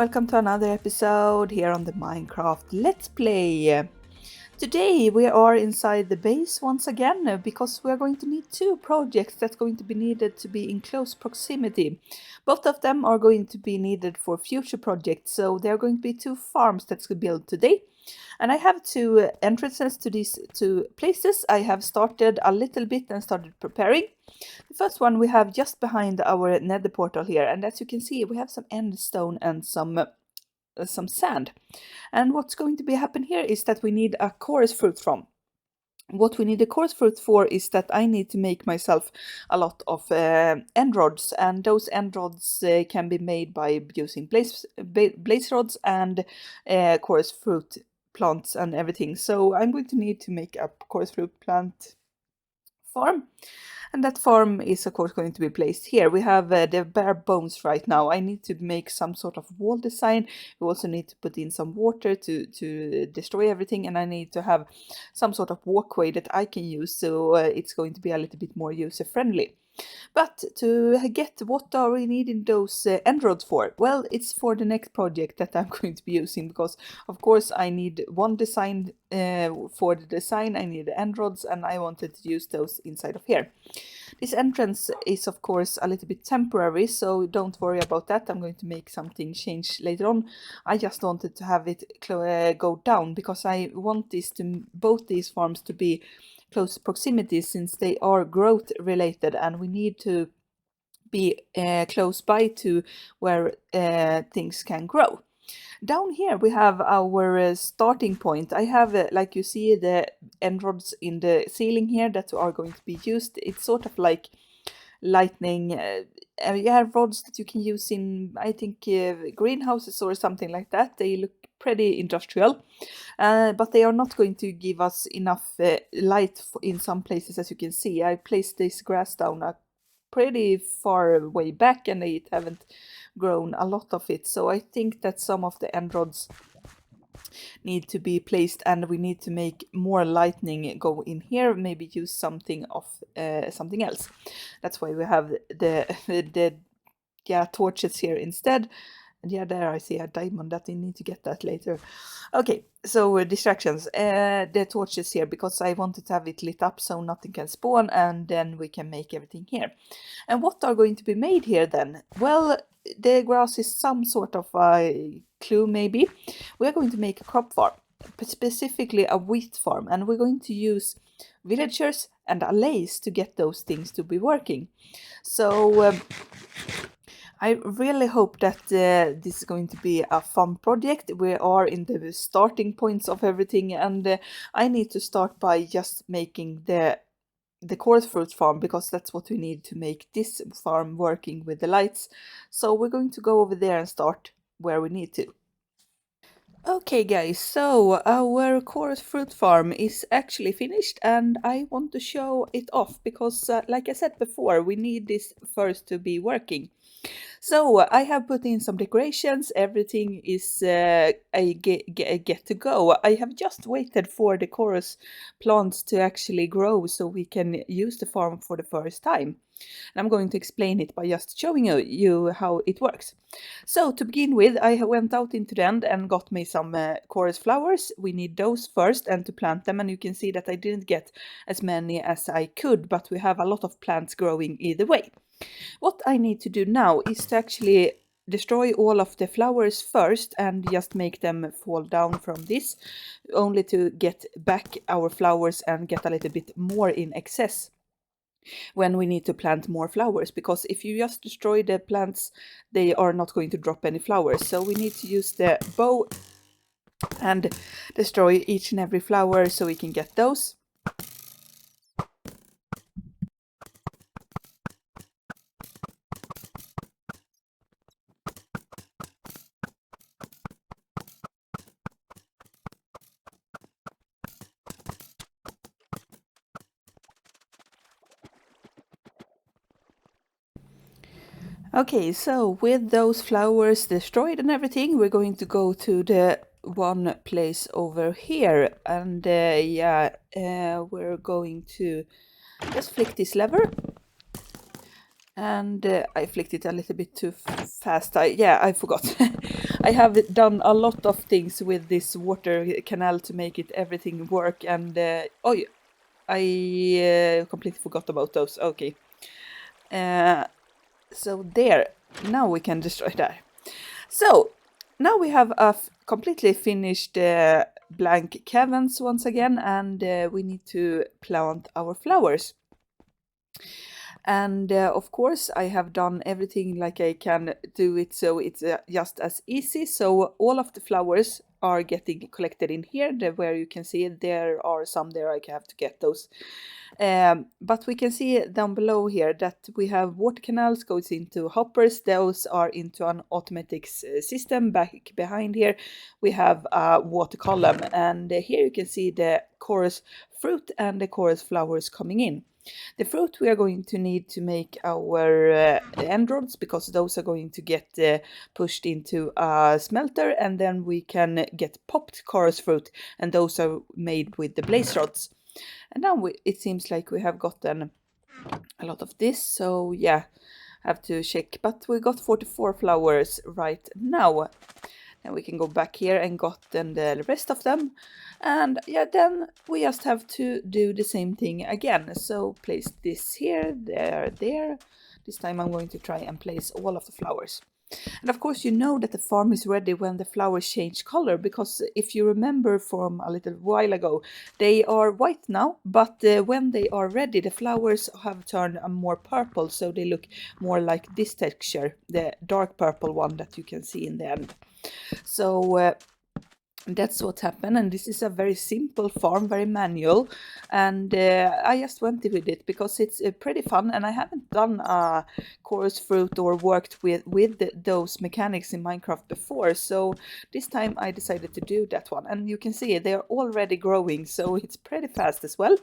welcome to another episode here on the Minecraft Let's Play. Today we are inside the base once again because we are going to need two projects that's going to be needed to be in close proximity. Both of them are going to be needed for future projects, so there are going to be two farms that's built today. And I have two entrances to these two places. I have started a little bit and started preparing. The first one we have just behind our nether portal here, and as you can see we have some end stone and some sand. And what's going to be happen here is that we need a chorus fruit from. What we need a chorus fruit for is that I need to make myself a lot of end rods, and those end rods can be made by using blaze rods and chorus fruit plants and everything. So I'm going to need to make a chorus fruit plant farm. And that farm is of course going to be placed here. We have the bare bones right now. I need to make some sort of wall design. We also need to put in some water to destroy everything, and I need to have some sort of walkway that I can use, so it's going to be a little bit more user friendly. But to get, what are we needing those end rods for? Well, it's for the next project that I'm going to be using, because of course I need one design for the design. I need end rods, and I wanted to use those inside of here. This entrance is of course a little bit temporary, so don't worry about that. I'm going to make something change later on. I just wanted to have it go down because I want both these farms to be close proximity, since they are growth related and we need to be close by to where things can grow. Down here we have our starting point. I have, like you see, the end rods in the ceiling here that are going to be used. It's sort of like lightning rods that you can use in, I think, greenhouses or something like that. They look pretty industrial, but they are not going to give us enough light in some places. As you can see, I placed this grass down a pretty far way back and they haven't grown a lot of it, so I think that some of the end rods need to be placed, and we need to make more lightning go in here, maybe use something of something else. That's why we have the torches here instead. And yeah, there I see a diamond that I need to get that later. Okay, so distractions. The torches here, because I wanted to have it lit up so nothing can spawn, and then we can make everything here. And what are going to be made here then? Well, the grass is some sort of a clue maybe. We are going to make a crop farm, specifically a wheat farm, and we're going to use villagers and allays to get those things to be working. So I really hope that this is going to be a fun project. We are in the starting points of everything, and I need to start by just making the chorus fruit farm, because that's what we need to make this farm working with the lights. So we're going to go over there and start where we need to. Okay guys, so our chorus fruit farm is actually finished, and I want to show it off because like I said before, we need this first to be working. So I have put in some decorations. Everything is a get to go. I have just waited for the chorus plants to actually grow so we can use the farm for the first time. And I'm going to explain it by just showing you how it works. So to begin with, I went out into the end and got me some chorus flowers. We need those first and to plant them, and you can see that I didn't get as many as I could, but we have a lot of plants growing either way. What I need to do now is to actually destroy all of the flowers first and just make them fall down from this, only to get back our flowers and get a little bit more in excess when we need to plant more flowers, because if you just destroy the plants, they are not going to drop any flowers. So we need to use the bow and destroy each and every flower so we can get those. Okay, so with those flowers destroyed and everything, we're going to go to the one place over here, and we're going to just flick this lever. And I flicked it a little bit too fast. I forgot. I have done a lot of things with this water canal to make it everything work, and oh, I completely forgot about those. Okay, so there. Now we can destroy that. So now we have a completely finished blank caverns once again, and we need to plant our flowers. And of course, I have done everything like I can do it so it's just as easy. So all of the flowers are getting collected in here, where you can see there are some there. I have to get those. But we can see down below here that we have water canals goes into hoppers. Those are into an automatic system. Back behind here, we have a water column, and here you can see the chorus fruit and the chorus flowers coming in. The fruit we are going to need to make our end rods, because those are going to get pushed into a smelter, and then we can get popped chorus fruit, and those are made with the blaze rods. And now it seems like we have gotten a lot of this, so yeah, have to check. But we got 44 flowers right now. And we can go back here and gotten the rest of them. And yeah, then we just have to do the same thing again. So place this here, there, there. This time I'm going to try and place all of the flowers. And of course, you know that the farm is ready when the flowers change color, because if you remember from a little while ago, they are white now, but when they are ready, the flowers have turned a more purple, so they look more like this texture, the dark purple one that you can see in the end. So that's what happened, and this is a very simple farm, very manual, and I just went with it because it's pretty fun, and I haven't done a chorus fruit or worked with those mechanics in Minecraft before, so this time I decided to do that one. And you can see they're already growing, so it's pretty fast as well.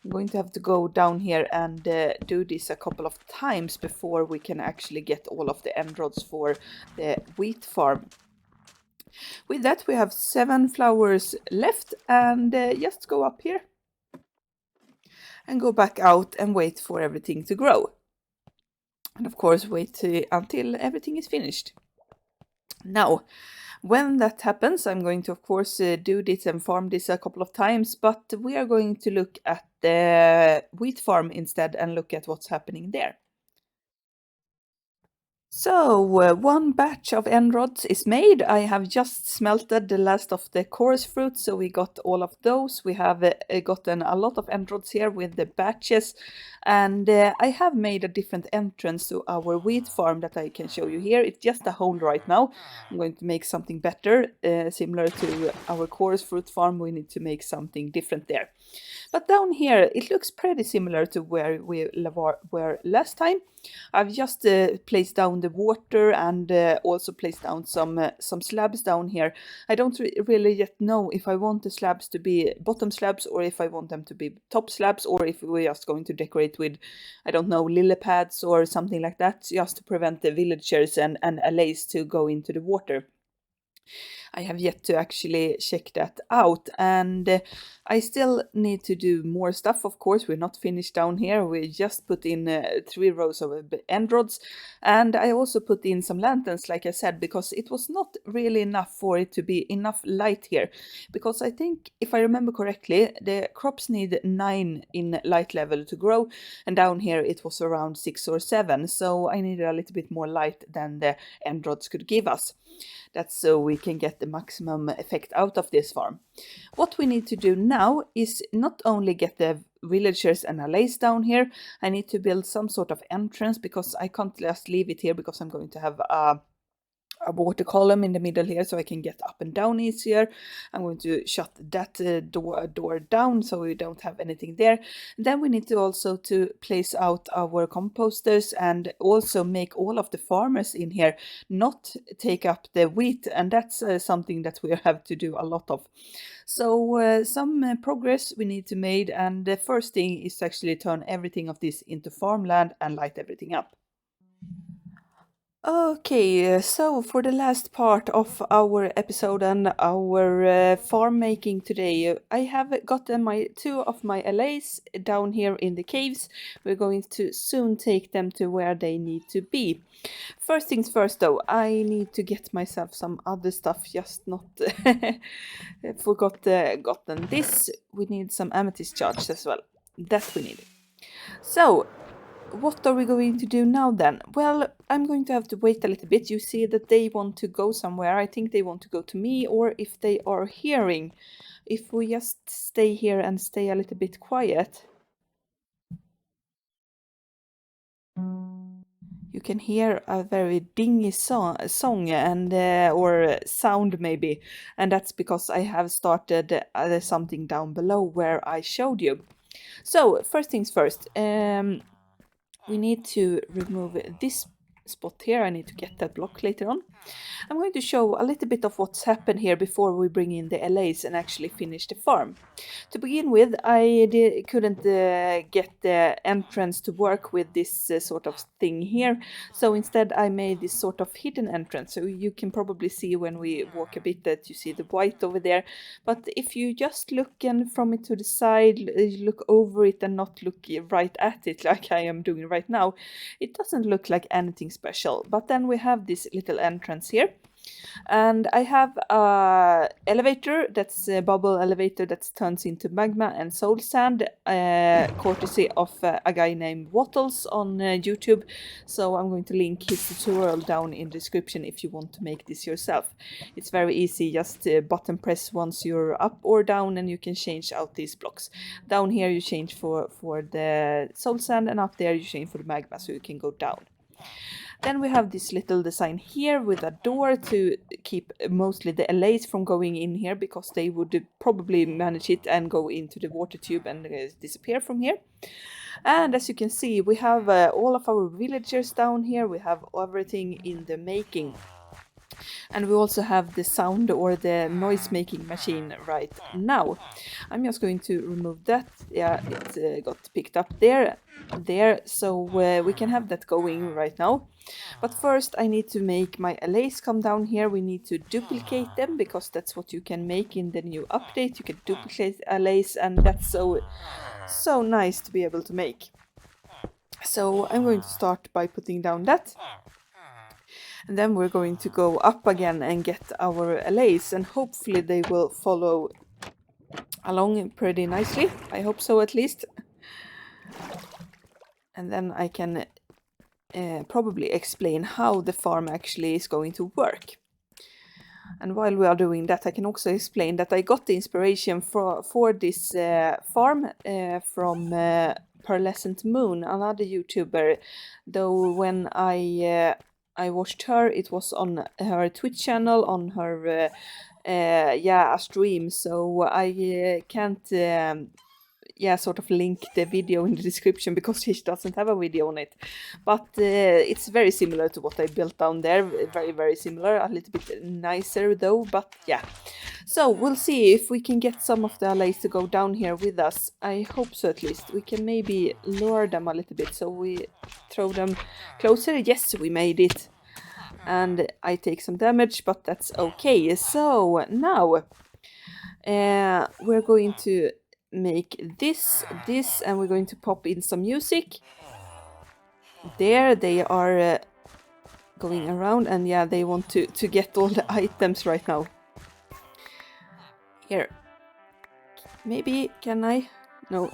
I'm going to have to go down here and do this a couple of times before we can actually get all of the end rods for the wheat farm. With that, we have 7 flowers left, and just go up here and go back out and wait for everything to grow. And of course, wait until everything is finished. Now, when that happens, I'm going to, of course, do this and farm this a couple of times, but we are going to look at the wheat farm instead and look at what's happening there. So, one batch of end rods is made. I have just smelted the last of the chorus fruit, so we got all of those. We have gotten a lot of end rods here with the batches, and I have made a different entrance to our wheat farm that I can show you here. It's just a hole right now. I'm going to make something better, similar to our chorus fruit farm. We need to make something different there. But down here, it looks pretty similar to where we were last time. I've just placed down the water and also placed down some slabs down here. I don't really yet know if I want the slabs to be bottom slabs or if I want them to be top slabs, or if we're just going to decorate with, I don't know, lily pads or something like that, just to prevent the villagers and allays to go into the water. I have yet to actually check that out, and I still need to do more stuff. Of course, we're not finished down here. We just put in 3 rows of end rods, and I also put in some lanterns, like I said, because it was not really enough for it to be enough light here. Because I think, if I remember correctly, the crops need 9 in light level to grow, and down here it was around 6 or 7, so I needed a little bit more light than the end rods could give us. That's so we can get the maximum effect out of this farm. What we need to do now is not only get the villagers and allays down here, I need to build some sort of entrance, because I can't just leave it here, because I'm going to have a water column in the middle here so I can get up and down easier. I'm going to shut that door down so we don't have anything there. Then we need to also to place out our composters and also make all of the farmers in here not take up the wheat, and that's something that we have to do a lot of. So some progress we need to make, and the first thing is to actually turn everything of this into farmland and light everything up. Okay, so for the last part of our episode and our farm making today, I have gotten my two of my LAs down here in the caves. We're going to soon take them to where they need to be. First things first, though, I need to get myself some other stuff, just not gotten this. We need some amethyst shards as well. That we need. So, what are we going to do now then? Well, I'm going to have to wait a little bit. You see that they want to go somewhere. I think they want to go to me, or if they are hearing. If we just stay here and stay a little bit quiet, you can hear a very dingy song and or sound maybe, and that's because I have started something down below where I showed you. So first things first, we need to remove this spot here. I need to get that block later on. I'm going to show a little bit of what's happened here before we bring in the LAs and actually finish the farm. To begin with, I couldn't get the entrance to work with this sort of thing here, so instead I made this sort of hidden entrance. So you can probably see when we walk a bit that you see the white over there, but if you just look and from it to the side, look over it and not look right at it like I am doing right now, it doesn't look like anything special. But then we have this little entrance here. And I have a elevator, that's a bubble elevator that turns into magma and soul sand, courtesy of a guy named Wattles on YouTube. So I'm going to link his tutorial down in the description if you want to make this yourself. It's very easy, just button press once you're up or down and you can change out these blocks. Down here you change for the soul sand, and up there you change for the magma, so you can go down. Then we have this little design here with a door to keep mostly the LAs from going in here, because they would probably manage it and go into the water tube and disappear from here. And as you can see, we have all of our villagers down here. We have everything in the making. And we also have the sound or the noise making machine right now. I'm just going to remove that. Yeah, it got picked up there, so we can have that going right now. But first I need to make my LAs come down here. We need to duplicate them, because that's what you can make in the new update. You can duplicate LAs, and that's so nice to be able to make. So I'm going to start by putting down that. And then we're going to go up again and get our LAs, and hopefully they will follow along pretty nicely. I hope so, at least. And then I can probably explain how the farm actually is going to work. And while we are doing that, I can also explain that I got the inspiration for this farm from PearlescentMoon, another YouTuber. Though when I watched her, it was on her Twitch channel, on her a stream. So I can't sort of link the video in the description, because she doesn't have a video on it. But it's very similar to what I built down there. Very, very similar. A little bit nicer though, but yeah. So we'll see if we can get some of the allies to go down here with us. I hope so, at least. We can maybe lure them a little bit, so we throw them closer. Yes, we made it. And I take some damage, but that's okay. So now we're going to make this, and we're going to pop in some music. There they are going around, and yeah, they want to get all the items right now. Here. Maybe, can I? No,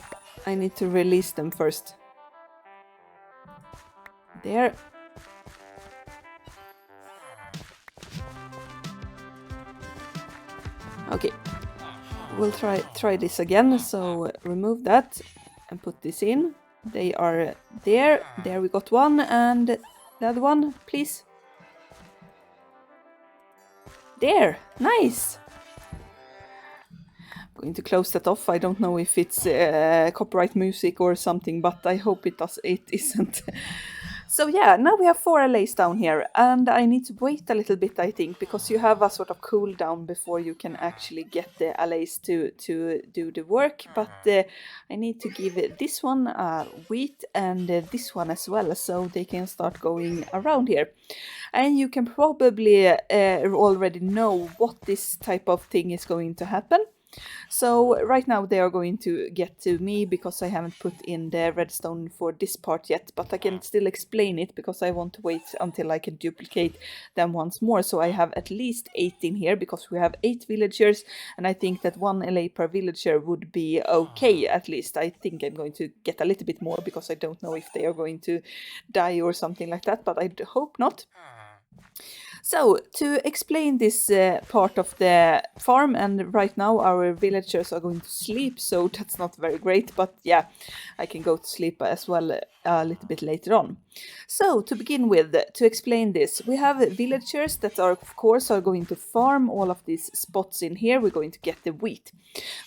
I need to release them first. There. Okay. We'll try this again. So remove that and put this in. They are there. There we got one, and the other one, please. There, nice. I'm going to close that off. I don't know if it's copyright music or something, but I hope it isn't. So yeah, now we have 4 allays down here, and I need to wait a little bit, I think, because you have a sort of cool down before you can actually get the allays to do the work. But I need to give this one wheat and this one as well, so they can start going around here. And you can probably already know what this type of thing is going to happen. So right now they are going to get to me because I haven't put in the redstone for this part yet, but I can still explain it because I want to wait until I can duplicate them once more. So I have at least 18 here because we have 8 villagers, and I think that 1 LA per villager would be okay. At least I think I'm going to get a little bit more because I don't know if they are going to die or something like that, but I hope not. So, to explain this part of the farm, and right now our villagers are going to sleep, so that's not very great, but yeah, I can go to sleep as well a little bit later on. So, to begin with, to explain this, we have villagers that are, of course, are going to farm all of these spots in here. We're going to get the wheat.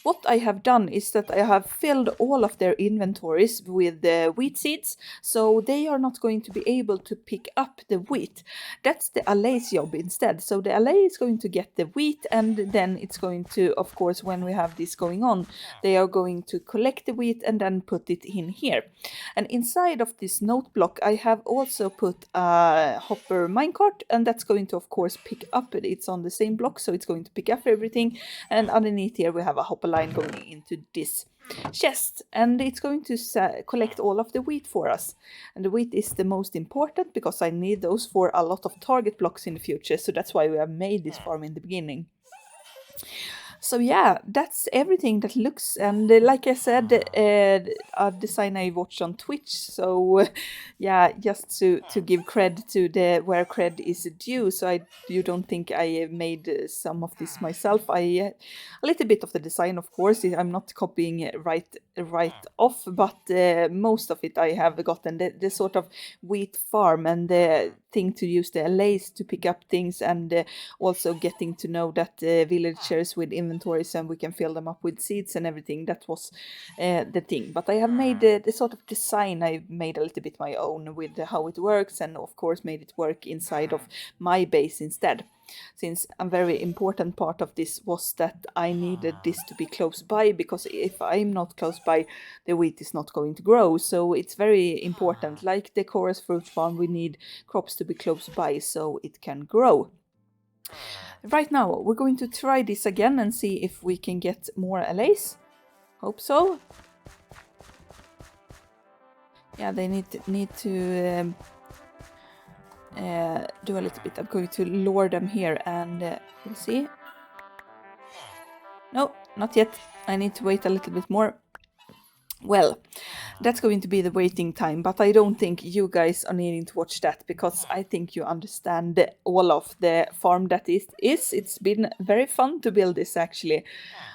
What I have done is that I have filled all of their inventories with the wheat seeds, so they are not going to be able to pick up the wheat. That's the allay's job instead. So the allay is going to get the wheat, and then it's going to, of course, when we have this going on, they are going to collect the wheat and then put it in here. And inside of this note block, I have also put a hopper minecart, and that's going to, of course, pick up. It's on the same block, so it's going to pick up everything. And underneath here, we have a hopper line going into this chest, and it's going to collect all of the wheat for us. And the wheat is the most important because I need those for a lot of target blocks in the future, so that's why we have made this farm in the beginning. So yeah, that's everything that looks, and like I said, a design I watched on Twitch. So yeah, just to give cred to the where cred is due. So you don't think I made some of this myself. A little bit of the design, of course. I'm not copying it right off, but most of it I have gotten the sort of wheat farm and the thing to use the allays to pick up things, and also getting to know that villagers with inventories and we can fill them up with seeds and everything. That was the thing. But I have made the sort of design, I've made a little bit my own with how it works, and of course made it work inside of my base instead. Since a very important part of this was that I needed this to be close by, because if I'm not close by, the wheat is not going to grow. So it's very important. Like the chorus fruit farm, we need crops to be close by so it can grow. Right now, we're going to try this again and see if we can get more allays. Hope so. Yeah, they need to do a little bit. I'm going to lure them here, and we'll see. No, not yet. I need to wait a little bit more. Well, that's going to be the waiting time, but I don't think you guys are needing to watch that, because I think you understand all of the farm that is. It's been very fun to build this, actually.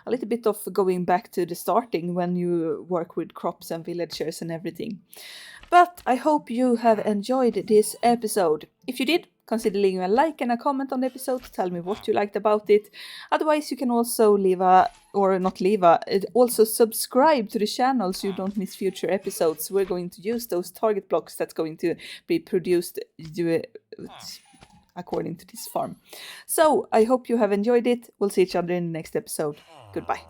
A little bit of going back to the starting when you work with crops and villagers and everything. But I hope you have enjoyed this episode. If you did, consider leaving a like and a comment on the episode to tell me what you liked about it. Otherwise, you can also also subscribe to the channel so you don't miss future episodes. We're going to use those target blocks that's going to be produced according to this farm. So I hope you have enjoyed it. We'll see each other in the next episode. Goodbye.